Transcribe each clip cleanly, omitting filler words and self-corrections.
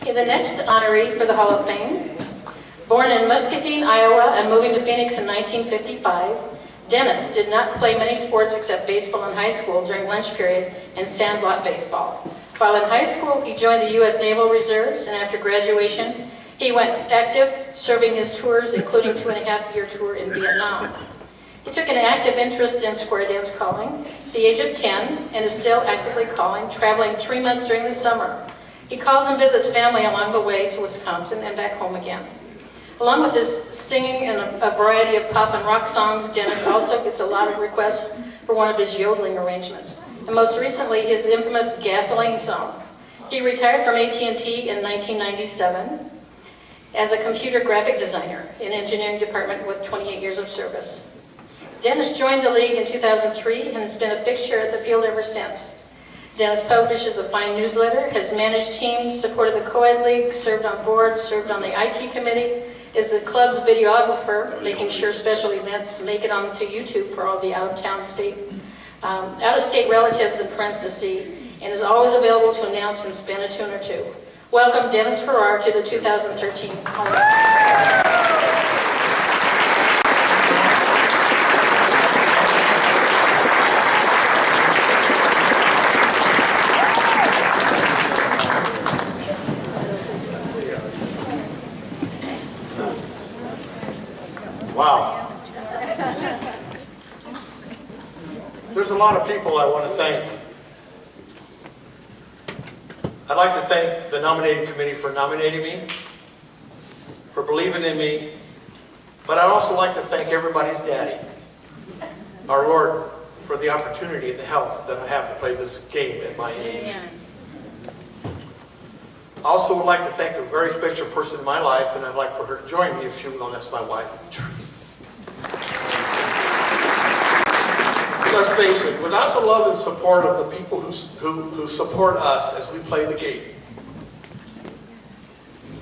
Okay, the next honoree for the Hall of Fame, born in Muscatine, Iowa, and moving to Phoenix in 1955, Dennis did not play many sports except baseball in high school during lunch period and sandlot baseball. While in high school, he joined the U.S. Naval Reserves, and after graduation, he went active, serving his tours, including 2.5-year tour in Vietnam. He took an active interest in square dance calling at the age of 10 and is still actively calling, traveling 3 months during the summer. He calls and visits family along the way to Wisconsin and back home again. Along with his singing and a variety of pop and rock songs, Dennis also gets a lot of requests for one of his yodeling arrangements, and most recently his infamous Gasoline song. He retired from AT&T in 1997 as a computer graphic designer in engineering department with 28 years of service. Dennis joined the league in 2003 and has been a fixture at the field ever since. Dennis publishes a fine newsletter, has managed teams, supported the co-ed league, served on boards, served on the IT committee, is the club's videographer, making sure special events make it onto YouTube for all the out-of-state relatives and friends to see, and is always available to announce and spin a tune or two. Welcome Dennis Farrar to the 2013 Hall of Fame. Wow. There's a lot of people I want to thank. I'd like to thank the nominating committee for nominating me, for believing in me, but I'd also like to thank everybody's daddy, our Lord, for the opportunity and the health that I have to play this game at my age. I also would like to thank a very special person in my life, and I'd like for her to join me if she will. That's my wife, Teresa. Let's face it, without the love and support of the people who support us as we play the game,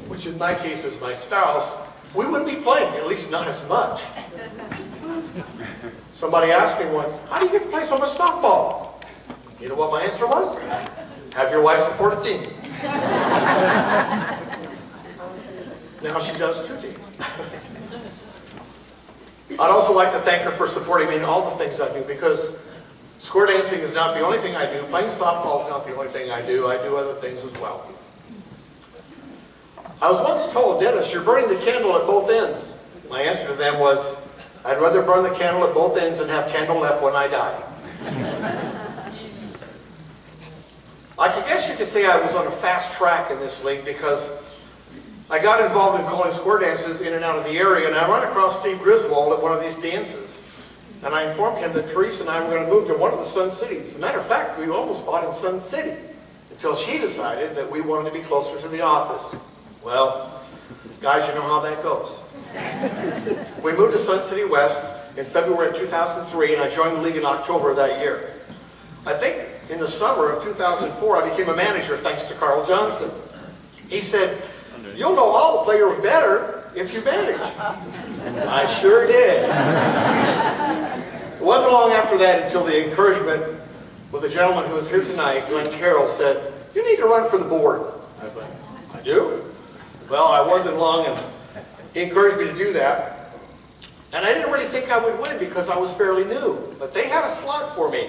which in my case is my spouse, we wouldn't be playing, at least not as much. Somebody asked me once, how do you get to play so much softball? You know what my answer was? Have your wife support a team. Now she does too. I'd also like to thank her for supporting me in all the things I do, because square dancing is not the only thing I do. Playing softball is not the only thing I do. I do other things as well. I was once told, Dennis, you're burning the candle at both ends. My answer to them was, I'd rather burn the candle at both ends and have candle left when I die. I guess you could say I was on a fast track in this league, because I got involved in calling square dances in and out of the area, and I ran across Steve Griswold at one of these dances. And I informed him that Teresa and I were going to move to one of the Sun Cities. As a matter of fact, we almost bought in Sun City, until she decided that we wanted to be closer to the office. Well, guys, you know how that goes. We moved to Sun City West in February of 2003, and I joined the league in October of that year. I think in the summer of 2004, I became a manager thanks to Carl Johnson. He said, you'll know all the players better if you manage. I sure did. It wasn't long after that until the encouragement with a gentleman who is here tonight, Glenn Carroll, said, you need to run for the board. I thought, I do? Well, I wasn't long, and he encouraged me to do that. And I didn't really think I would win because I was fairly new. But they had a slot for me.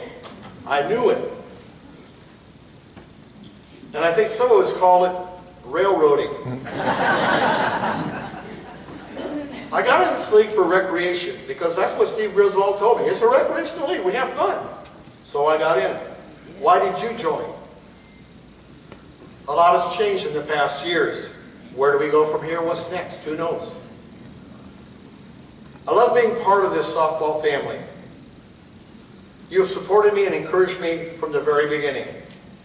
I knew it. And I think some of us call it railroading. I got in this league for recreation because that's what Steve Griswold told me. It's a recreational league. We have fun. So I got in. Why did you join? A lot has changed in the past years. Where do we go from here? What's next? Who knows? I love being part of this softball family. You have supported me and encouraged me from the very beginning.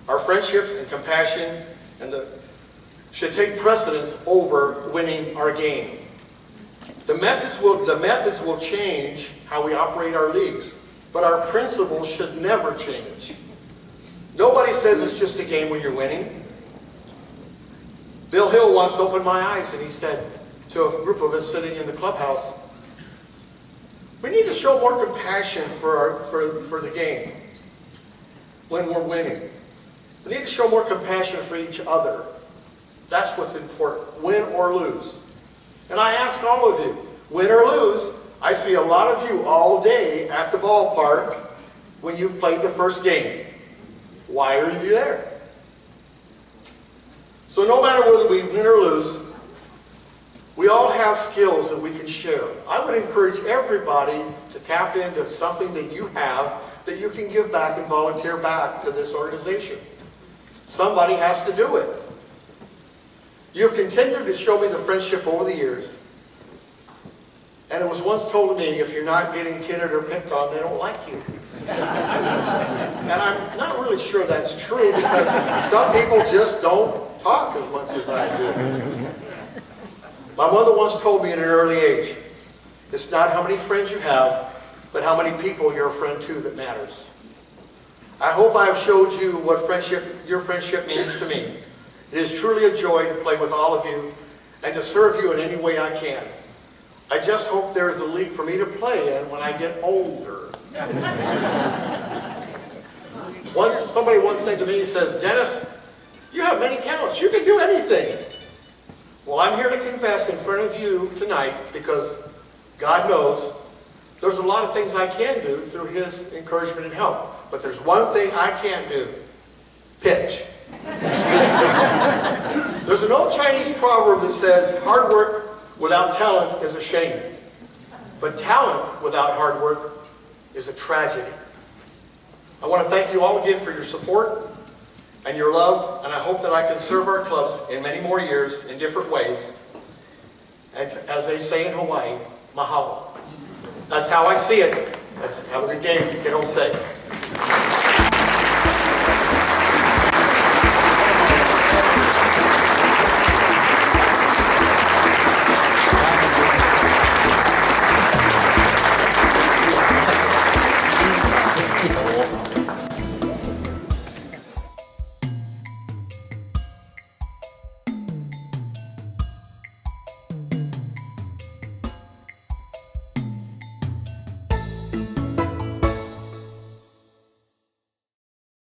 Our friendships and compassion should take precedence over winning our game. The methods will change how we operate our leagues, but our principles should never change. Nobody says it's just a game when you're winning. Bill Hill once opened my eyes and he said to a group of us sitting in the clubhouse, we need to show more compassion for the game when we're winning. We need to show more compassion for each other. That's what's important, win or lose. And I ask all of you, win or lose, I see a lot of you all day at the ballpark when you've played the first game. Why are you there? So no matter whether we win or lose, we all have skills that we can share. I would encourage everybody to tap into something that you have that you can give back and volunteer back to this organization. Somebody has to do it. You've continued to show me the friendship over the years. And it was once told to me, if you're not getting kidded or picked on, they don't like you. And I'm not really sure that's true because some people just don't talk as much as I do. My mother once told me at an early age, it's not how many friends you have, but how many people you're a friend to that matters. I hope I've showed you what your friendship means to me. It is truly a joy to play with all of you and to serve you in any way I can. I just hope there is a league for me to play in when I get older. Somebody once said to me, he says, Dennis, you have many talents. You can do anything. Well, I'm here to confess in front of you tonight because God knows there's a lot of things I can do through His encouragement and help. But there's one thing I can't do. Pitch. There's an old Chinese proverb that says, hard work without talent is a shame. But talent without hard work is a tragedy. I want to thank you all again for your support and your love, and I hope that I can serve our clubs in many more years in different ways. And as they say in Hawaii, mahalo. That's how I see it. Have a good game, get home safe.